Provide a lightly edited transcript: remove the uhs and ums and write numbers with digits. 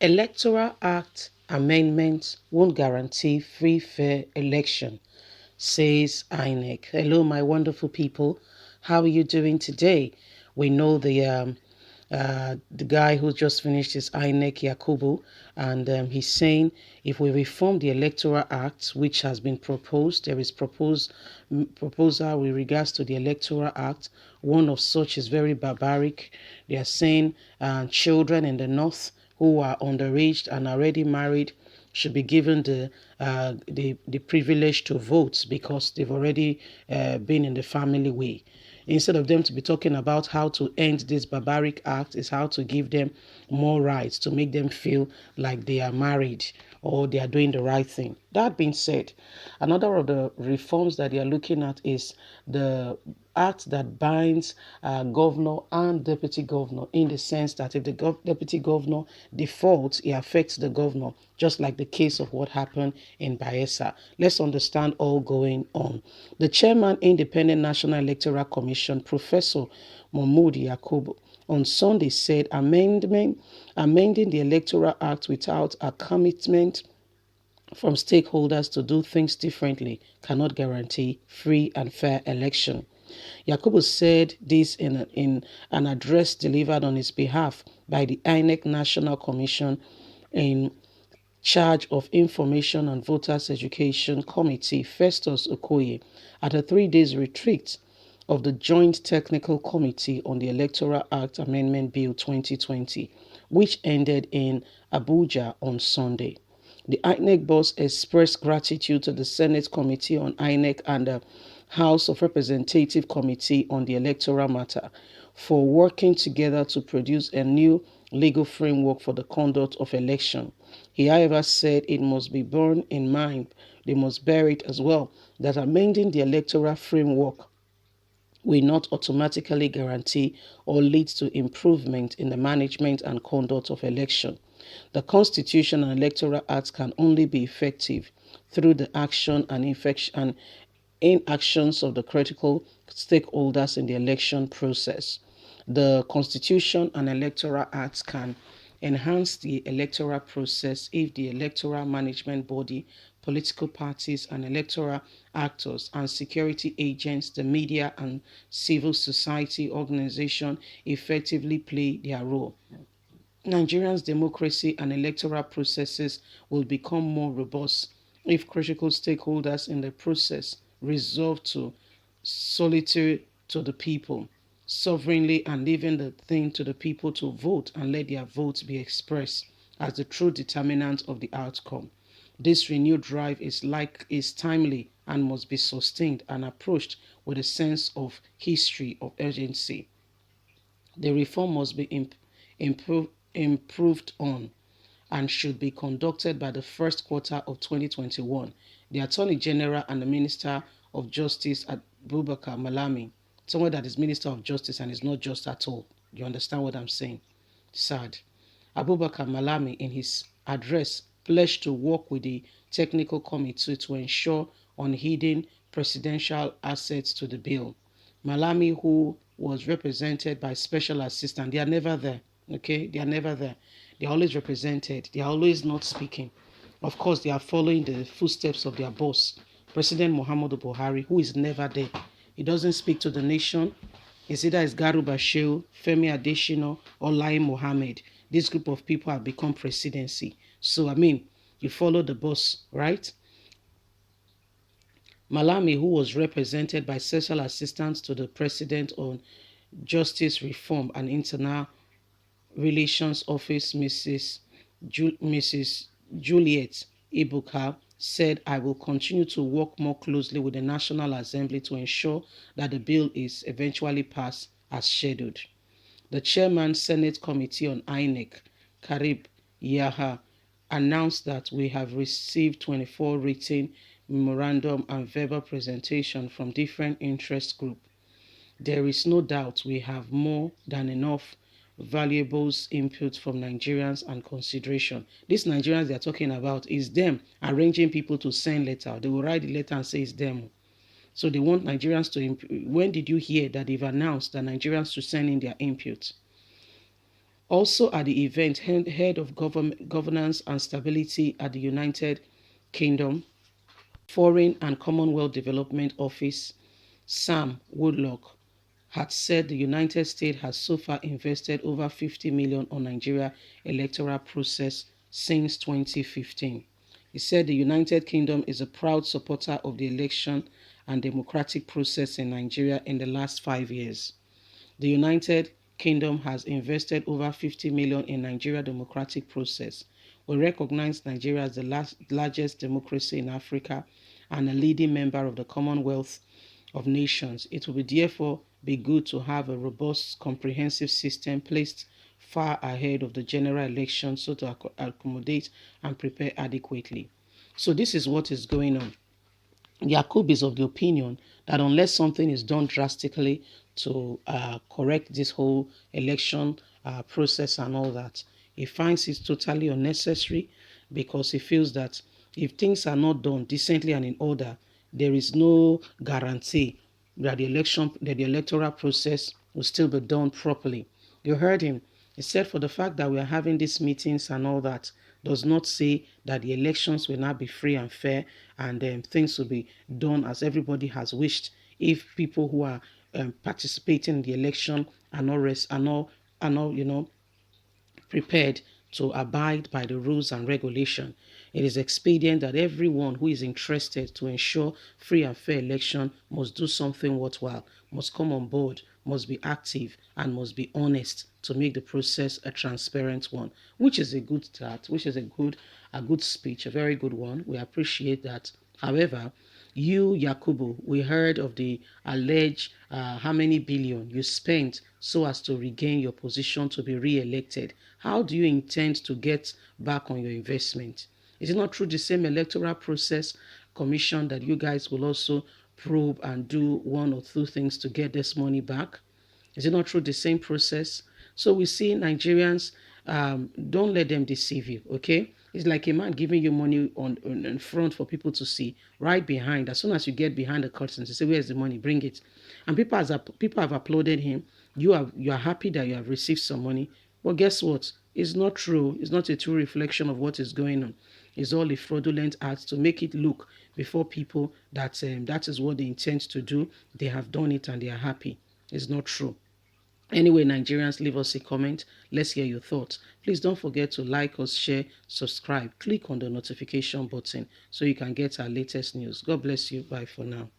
Electoral Act amendments won't guarantee free, fair election, says INEC. Hello, my wonderful people. How are you doing today? We know the guy who just finished his INEC, Yakubu, and he's saying if we reform the Electoral Act, which has been proposed, there is proposal with regards to the Electoral Act. One of such is very barbaric. They are saying children in the north who are underage and already married should be given the privilege to vote because they've already been in the family way. Instead of them to be talking about how to end this barbaric act, is how to give them more rights to make them feel like they are married or they are doing the right thing. That being said, another of the reforms that they are looking at is the act that binds governor and deputy governor, in the sense that if the deputy governor defaults, it affects the governor, just like the case of what happened in Bayelsa. Let's understand all going on. The chairman, Independent National Electoral Commission, Professor Mahmood Yakubu, on Sunday said amending the Electoral Act without a commitment from stakeholders to do things differently cannot guarantee free and fair election. Yakubu said this in an address delivered on his behalf by the INEC National Commission in charge of Information and Voters Education Committee, Festus Okoye, at a 3-day retreat of the Joint Technical Committee on the Electoral Act Amendment Bill 2020, which ended in Abuja on Sunday. The INEC boss expressed gratitude to the Senate Committee on INEC and the House of Representative Committee on the Electoral Matter for working together to produce a new legal framework for the conduct of election. He, however, said it must be borne in mind, they must bear it as well, that amending the electoral framework will not automatically guarantee or lead to improvement in the management and conduct of election. The Constitution and Electoral Acts can only be effective through the action and inactions of the critical stakeholders in the election process. The Constitution and Electoral Acts can enhance the electoral process if the electoral management body, political parties and electoral actors and security agents, the media and civil society organization effectively play their role. Nigeria's democracy and electoral processes will become more robust if critical stakeholders in the process resolve to solitary to the people, sovereignly, and leaving the thing to the people to vote and let their votes be expressed as the true determinant of the outcome. This renewed drive is timely and must be sustained and approached with a sense of history of urgency. The reform must be improved on and should be conducted by the first quarter of 2021. The Attorney General and the Minister of Justice, Abubakar Malami, someone that is Minister of Justice and is not just at all. You understand what I'm saying? Sad. Abubakar Malami, in his address, pledged to work with the technical committee to ensure unhidden presidential assets to the bill. Malami, who was represented by special assistant, they are never there. Okay, they are never there. They are always represented. They are always not speaking. Of course, they are following the footsteps of their boss, President Muhammadu Buhari, who is never there. He doesn't speak to the nation. It's either it's Garuba Shehu, Femi Adesina, or Lai Mohammed. This group of people have become presidency. So, I mean, you follow the boss, right? Malami, who was represented by special assistants to the president on justice reform and internal relations office, Mrs. Juliet Ibuka, said, I will continue to work more closely with the National Assembly to ensure that the bill is eventually passed as scheduled. The chairman Senate Committee on INEC, Karib Yaha, announced that we have received 24 written memorandum and verbal presentation from different interest groups. There is no doubt we have more than enough valuables input from Nigerians and consideration. These Nigerians they are talking about is them arranging people to send letter. They will write the letter and say it's them. So they want Nigerians to. When did you hear that they've announced that Nigerians to send in their input? Also at the event, head of governance and stability at the United Kingdom, Foreign and Commonwealth Development Office, Sam Woodlock, had said the United States has so far invested over 50 million on Nigeria electoral process since 2015. He said the United Kingdom is a proud supporter of the election and democratic process in Nigeria in the last 5 years. The United Kingdom has invested over 50 million in Nigeria democratic process. We recognize Nigeria as the largest democracy in Africa and a leading member of the Commonwealth of Nations. It will therefore be good to have a robust, comprehensive system placed far ahead of the general election so to accommodate and prepare adequately. So this is what is going on. Yakub is of the opinion that unless something is done drastically to correct this whole election process and all that, he finds it totally unnecessary because he feels that if things are not done decently and in order, there is no guarantee that the electoral process will still be done properly. You heard him. He said for the fact that we are having these meetings and all that does not say that the elections will not be free and fair and things will be done as everybody has wished if people who are participating in the election are not prepared to abide by the rules and regulation. It is expedient that everyone who is interested to ensure free and fair election must do something worthwhile, must come on board, must be active, and must be honest to make the process a transparent one, which is a good start, which is a good speech, a very good one. We appreciate that. However, you, Yakubu, we heard of the alleged how many billion you spent so as to regain your position to be re-elected. How do you intend to get back on your investment? Is it not through the same electoral process commission that you guys will also probe and do one or two things to get this money back? Is it not through the same process? So we see Nigerians, don't let them deceive you, okay? It's like a man giving you money in front for people to see. Right behind, as soon as you get behind the curtains, you say, "Where's the money? Bring it." And people have applauded him. You are happy that you have received some money. But guess what? It's not true. It's not a true reflection of what is going on. It's all a fraudulent act to make it look before people that that is what they intend to do. They have done it and they are happy. It's not true. Anyway, Nigerians, leave us a comment. Let's hear your thoughts. Please don't forget to like us, share, subscribe. Click on the notification button so you can get our latest news. God bless you. Bye for now.